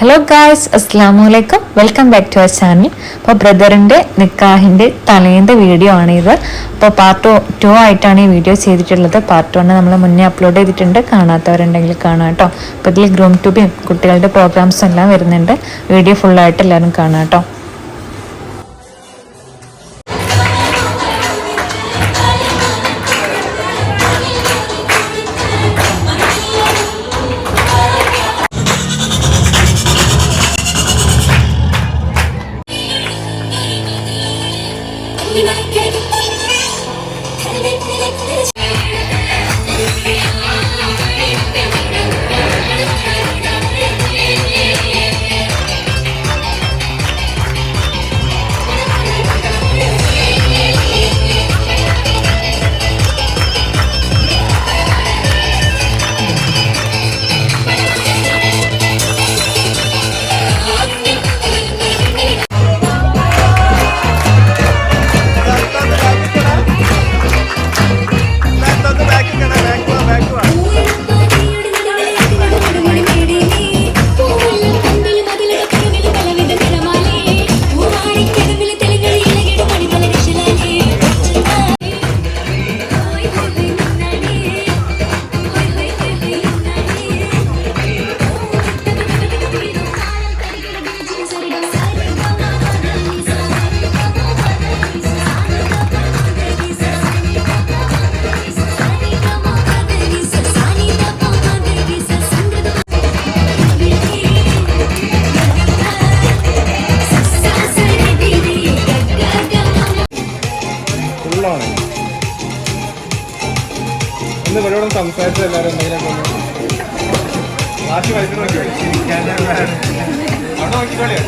Hello guys, അസ്സലാമലൈക്കും. Welcome back to our channel. അപ്പോൾ ബ്രദറിൻ്റെ നിക്കാഹിൻ്റെ തലേൻ്റെ വീഡിയോ ആണിത്. അപ്പോൾ പാർട്ട് 2 ആയിട്ടാണ് ഈ വീഡിയോ ചെയ്തിട്ടുള്ളത്. പാർട്ട് 1 നമ്മൾ മുന്നേ അപ്ലോഡ് ചെയ്തിട്ടുണ്ട്, കാണാത്തവരുണ്ടെങ്കിൽ കാണാം കേട്ടോ. അപ്പോൾ ഇതിൽ ഗ്രൂം ടു ബി കുട്ടികളുടെ പ്രോഗ്രാംസ് എല്ലാം വരുന്നുണ്ട്. വീഡിയോ ഫുള്ളായിട്ട് എല്ലാവരും കാണാം കേട്ടോ. സംസാരിച്ച എല്ലാവരും എന്തെങ്കിലും ബാക്കി വൈകിട്ട് അവിടെ നോക്കിക്കോളിയോ.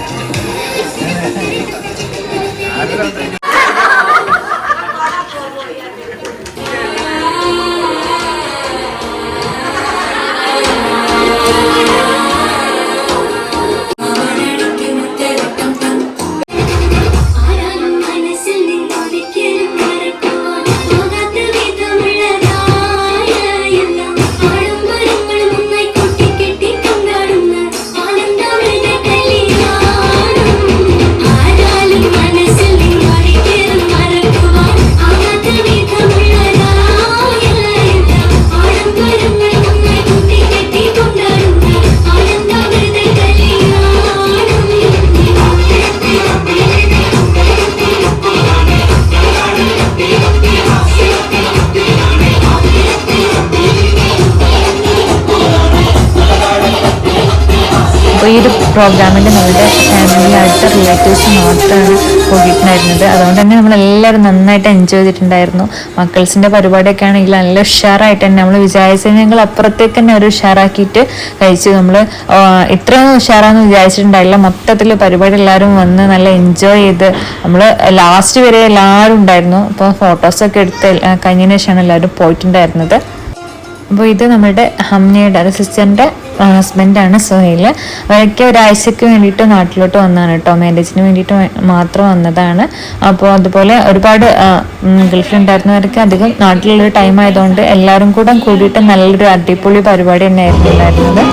അപ്പോൾ ഈ ഒരു പ്രോഗ്രാമിൽ നമ്മുടെ ഫാമിലിയായിട്ട് റിലേറ്റീവ്സ് മാത്രമാണ് കൂടിയിട്ടുണ്ടായിരുന്നത്. അതുകൊണ്ട് തന്നെ നമ്മളെല്ലാവരും നന്നായിട്ട് എൻജോയ് ചെയ്തിട്ടുണ്ടായിരുന്നു. മക്കൾസിൻ്റെ പരിപാടിയൊക്കെ ആണെങ്കിൽ നല്ല ഉഷാറായിട്ട് തന്നെ നമ്മൾ വിചാരിച്ചതിനേക്കാൾ അപ്പുറത്തേക്ക് തന്നെ ഒരു ഉഷാറാക്കിയിട്ട് കഴിച്ചു. നമ്മൾ ഇത്രയും ഉഷാറാന്ന് വിചാരിച്ചിട്ടുണ്ടായില്ല. മൊത്തത്തിൽ പരിപാടി എല്ലാവരും വന്ന് നല്ല എൻജോയ് ചെയ്ത് നമ്മൾ ലാസ്റ്റ് വരെ എല്ലാവരും ഉണ്ടായിരുന്നു. അപ്പോൾ ഫോട്ടോസൊക്കെ എടുത്ത് കഴിഞ്ഞതിന് ശേഷമാണ് എല്ലാവരും പോയിട്ടുണ്ടായിരുന്നത്. അപ്പോൾ ഇത് നമ്മുടെ ഹംനയുടെ സിസ്റ്ററിൻ്റെ ഹസ്ബൻഡാണ് സുഹൈൽ. അവരൊക്കെ ഒരാഴ്ചക്ക് വേണ്ടിയിട്ട് നാട്ടിലോട്ട് വന്നതാണ് കേട്ടോ. മാരേജിന് വേണ്ടിയിട്ട് മാത്രം വന്നതാണ്. അപ്പോൾ അതുപോലെ ഒരുപാട് ഗൾഫിലുണ്ടായിരുന്നവർക്ക് അധികം നാട്ടിലുള്ളൊരു ടൈം ആയതുകൊണ്ട് എല്ലാവരും കൂടെ കൂടിയിട്ട് നല്ലൊരു അടിപൊളി പരിപാടി തന്നെയായിരുന്നു ഉണ്ടായിരുന്നത്.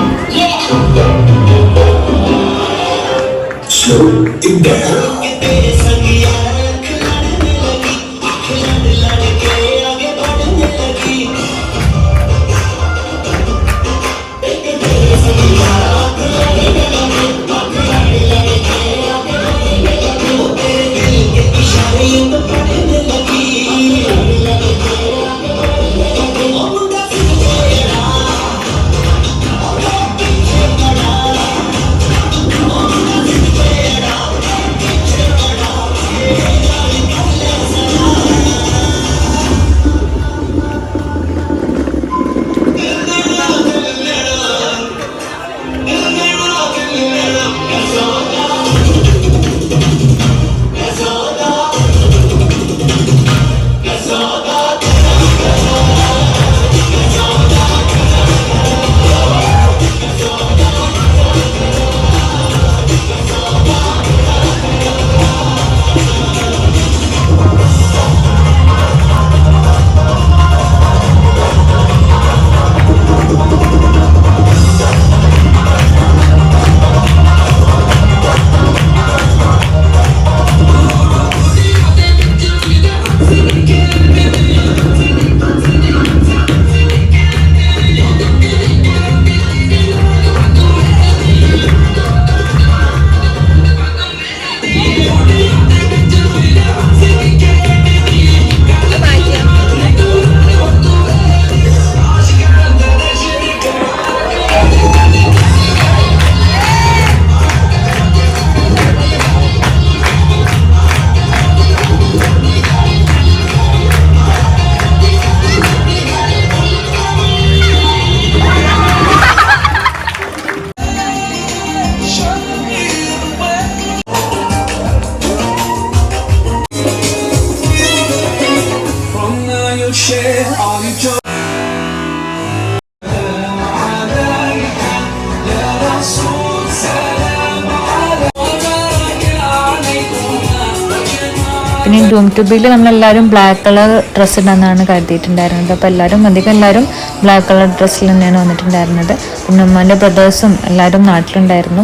പിന്നെ ഡൂം ടു ബിയിൽ നമ്മളെല്ലാവരും ബ്ലാക്ക് കളർ ഡ്രസ്സ് ഇടാന്നാണ് കരുതിയിട്ടുണ്ടായിരുന്നത്. അപ്പോൾ അധികം എല്ലാവരും ബ്ലാക്ക് കളർ ഡ്രസ്സിൽ തന്നെയാണ് വന്നിട്ടുണ്ടായിരുന്നത്. പിന്നെ ഉമ്മാൻ്റെ ബ്രദേഴ്സും എല്ലാവരും നാട്ടിലുണ്ടായിരുന്നു.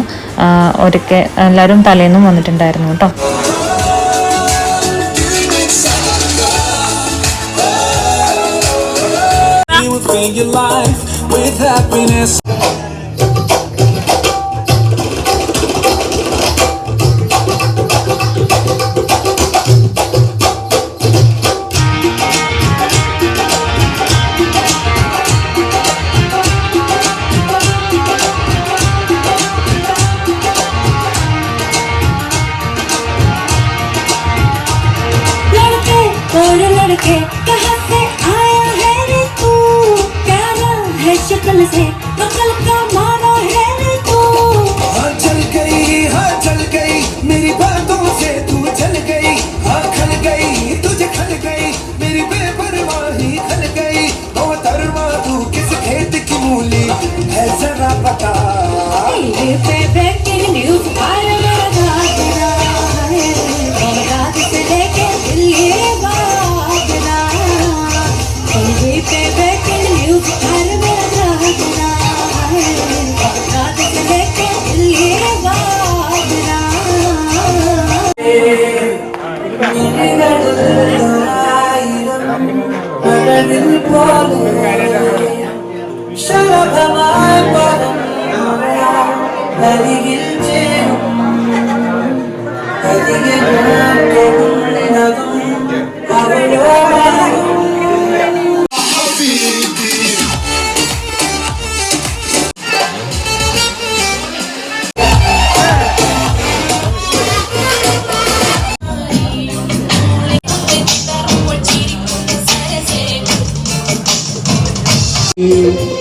ഒരിക്കൽ എല്ലാവരും തലേന്നും വന്നിട്ടുണ്ടായിരുന്നു കേട്ടോ. Fill your life with happiness. लड़के कहाँ से आया है रे तू, प्यारा है शक्ल से मकल का मारा है रे तू। हाँ चल गई मेरी बातों से तू चल गई, हाँ खल गई तुझे खल गई मेरी बेपरवाही खल गई। मोहतरमा तू किस खेत की मूली है जरा बता। टीवी पे ब्रेकिंग न्यूज आया मेरा तेरा है, रात से लेके दिल्ली बागना। टीवी पे ब्रेकिंग न्यूज आया मेरा तेरा है, रात से लेके दिल्ली बागना।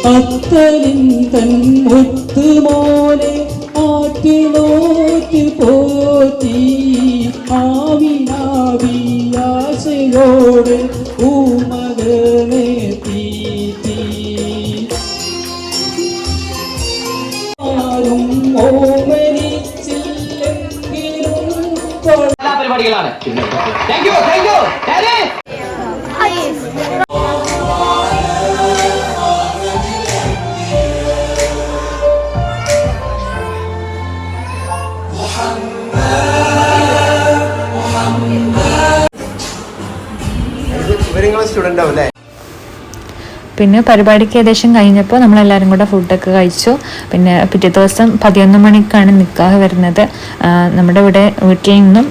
അത്തലിൻ തൻ മുത്തുമോനെ ആറ്റിനോറ്റ് പോറ്റി ആവിനാവിയാശയോടെ ഊമകനെ തീറ്റി ആരും ഓമനിച്ചില്ലെങ്കിലും എല്ലാ പരിപാടികളാണ്. താങ്ക് യു സ്റ്റുഡൻ്റ് ആവും അല്ലേ? പിന്നെ പരിപാടിക്ക് ഏകദേശം കഴിഞ്ഞപ്പോൾ നമ്മളെല്ലാവരും കൂടെ ഫുഡൊക്കെ കഴിച്ചു. പിന്നെ പിറ്റേ ദിവസം 11 മണിക്കാണ് നിക്കാഹ് വരുന്നത്. നമ്മുടെ വീട്ടിൽ നിന്നും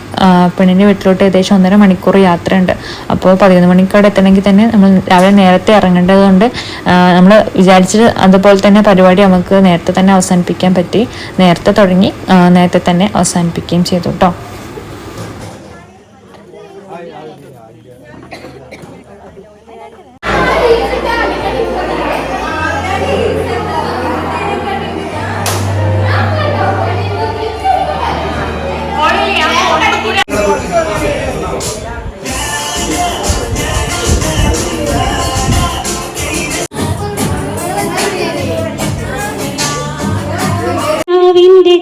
പെണ്ണിൻ്റെ വീട്ടിലോട്ട് ഏകദേശം 1.5 മണിക്കൂർ യാത്രയുണ്ട്. അപ്പോൾ 11 മണിക്ക് അവിടെ എത്തണമെങ്കിൽ തന്നെ നമ്മൾ രാവിലെ നേരത്തെ ഇറങ്ങേണ്ടതുകൊണ്ട് നമ്മൾ വിചാരിച്ചത് അതുപോലെ തന്നെ പരിപാടി നമുക്ക് നേരത്തെ തന്നെ അവസാനിപ്പിക്കാൻ പറ്റി. നേരത്തെ തുടങ്ങി നേരത്തെ തന്നെ അവസാനിപ്പിക്കുകയും ചെയ്തു കേട്ടോ.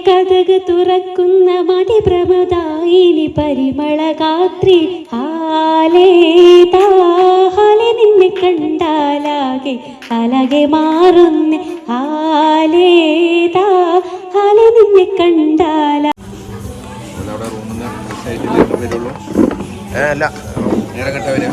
കഥക് തുറക്കുന്ന മതിപ്രമദായിനി പരിമളഗാത്രി ഹാലേ നിന്നെ കണ്ടാലാകെ അലകെ മാറുന്ന ഹാലേ നിന്നെ കണ്ടാല. അല്ല നേരെ കെട്ട വരിക.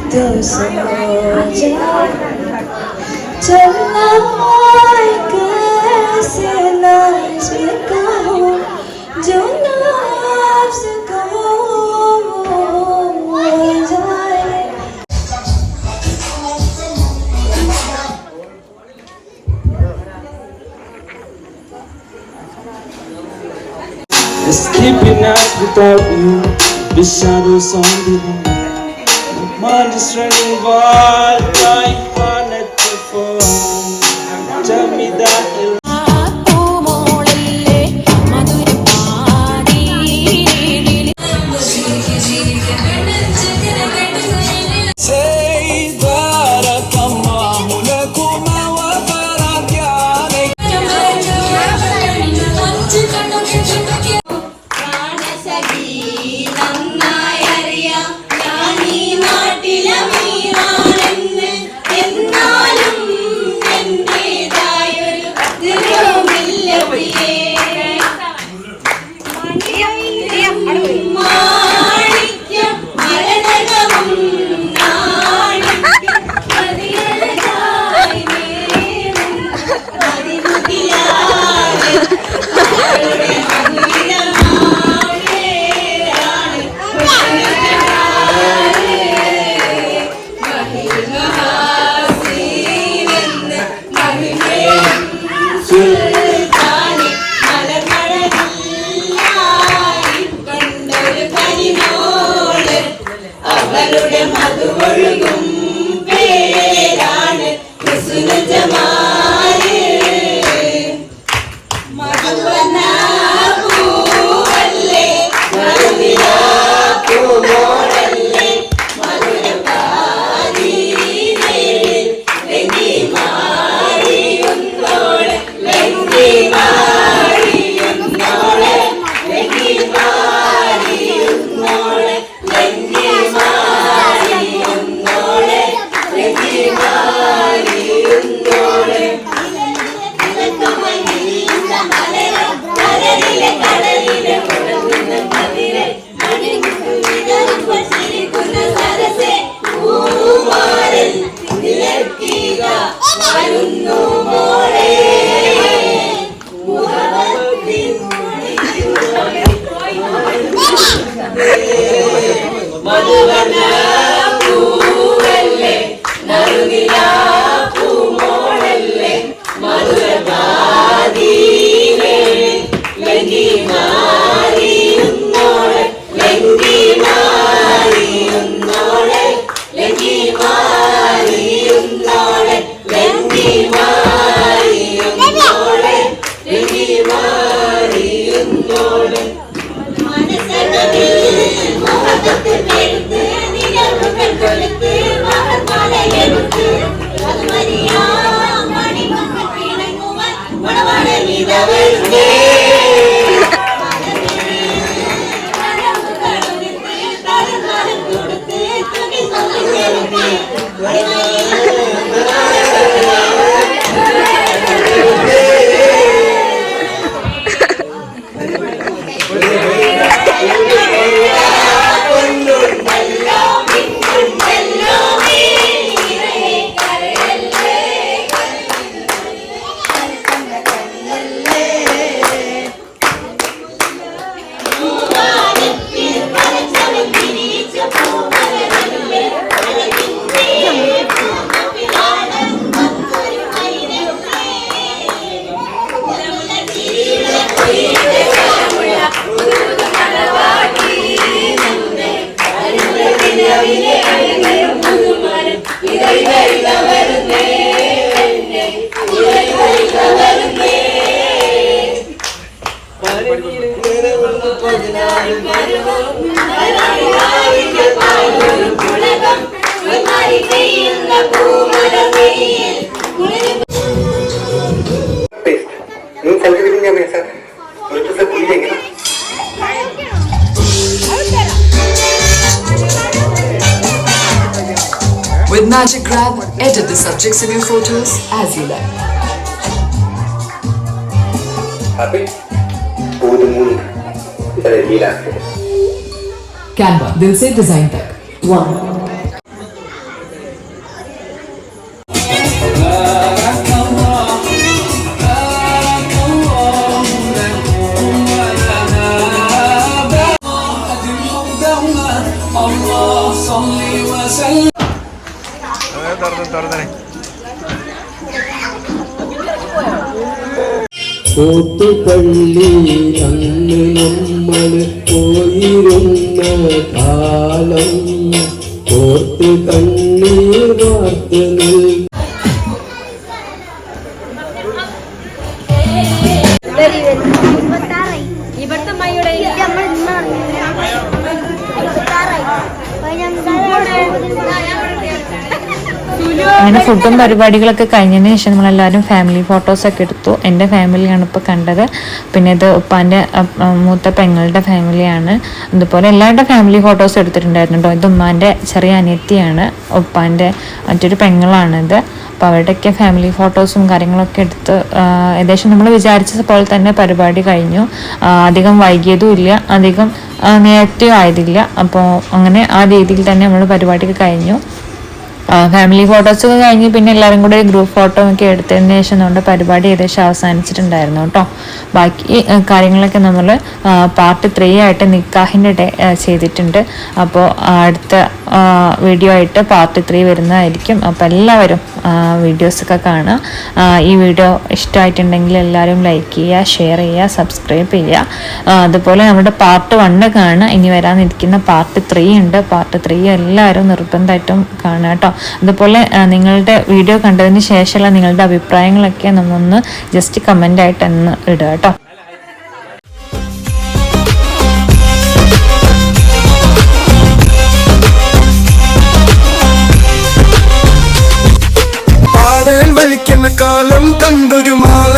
तो सो जा चलना कैसे नाज़ में कहूँ जो नफ्स को जाए. Escaping night without you, the shadows on the wall. My mind is running wild, trying hard not to fall. Tell me that you With Magic Grab, edit the subjects in your photos as you like. Happy? Over the moon. Canva, दिल से design तक. 1 Allah salli wa sallim. കൂത്തുപള്ളി അന്ന് നമ്മൾ പോയിരുന്ന കാലം ഓർത്ത് കണ്ണീർ വാർത്ത് ഇവിടുത്തെ മയുടെ അങ്ങനെ ഫുഡും പരിപാടികളൊക്കെ കഴിഞ്ഞതിന് ശേഷം നമ്മളെല്ലാവരും ഫാമിലി ഫോട്ടോസൊക്കെ എടുത്തു. എൻ്റെ ഫാമിലിയാണ് ഇപ്പോൾ കണ്ടത്. പിന്നെ ഇത് ഉപ്പാൻ്റെ മൂത്ത പെങ്ങളുടെ ഫാമിലിയാണ്. അതുപോലെ എല്ലാവരുടെ ഫാമിലി ഫോട്ടോസ് എടുത്തിട്ടുണ്ടായിരുന്നു കേട്ടോ. ഇത് ഉമ്മാൻ്റെ ചെറിയ അനിയത്തിയാണ്, ഉപ്പാൻ്റെ മറ്റൊരു പെങ്ങളാണിത്. അപ്പോൾ അവരുടെയൊക്കെ ഫാമിലി ഫോട്ടോസും കാര്യങ്ങളൊക്കെ എടുത്ത് ഏകദേശം നമ്മൾ വിചാരിച്ച പോലെ തന്നെ പരിപാടി കഴിഞ്ഞു. അധികം വൈകിയതും ഇല്ല, അധികം നേരത്തെ ആയതില്ല. അപ്പോൾ അങ്ങനെ ആ രീതിയിൽ തന്നെ നമ്മൾ പരിപാടിയൊക്കെ കഴിഞ്ഞു. ഫാമിലി ഫോട്ടോസൊക്കെ കഴിഞ്ഞ് പിന്നെ എല്ലാവരും കൂടെ ഗ്രൂപ്പ് ഫോട്ടോ ഒക്കെ എടുത്തതിന് ശേഷം നമ്മുടെ പരിപാടി ഏകദേശം അവസാനിച്ചിട്ടുണ്ടായിരുന്നു കേട്ടോ. ബാക്കി കാര്യങ്ങളൊക്കെ നമ്മൾ പാർട്ട് 3 ആയിട്ട് നിക്കാഹിൻ്റെ ഡേ ചെയ്തിട്ടുണ്ട്. അപ്പോൾ അടുത്ത വീഡിയോ ആയിട്ട് പാർട്ട് 3 വരുന്നതായിരിക്കും. അപ്പോൾ എല്ലാവരും വീഡിയോസൊക്കെ കാണുക. ഈ വീഡിയോ ഇഷ്ടമായിട്ടുണ്ടെങ്കിൽ എല്ലാവരും ലൈക്ക് ചെയ്യുക, ഷെയർ ചെയ്യുക, സബ്സ്ക്രൈബ് ചെയ്യുക. അതുപോലെ നമ്മുടെ പാർട്ട് 1 കാണുക. ഇനി വരാനിരിക്കുന്ന പാർട്ട് 3 ഉണ്ട്. പാർട്ട് 3 എല്ലാവരും നിർബന്ധമായിട്ടും കാണുക കേട്ടോ. അതുപോലെ നിങ്ങളുടെ വീഡിയോ കണ്ടതിന് ശേഷമുള്ള നിങ്ങളുടെ അഭിപ്രായങ്ങളൊക്കെ നമ്മൊന്ന് ജസ്റ്റ് കമൻ്റായിട്ട് ഒന്ന് ഇടുക കേട്ടോ. കാലം കണ്ടൊരു മാല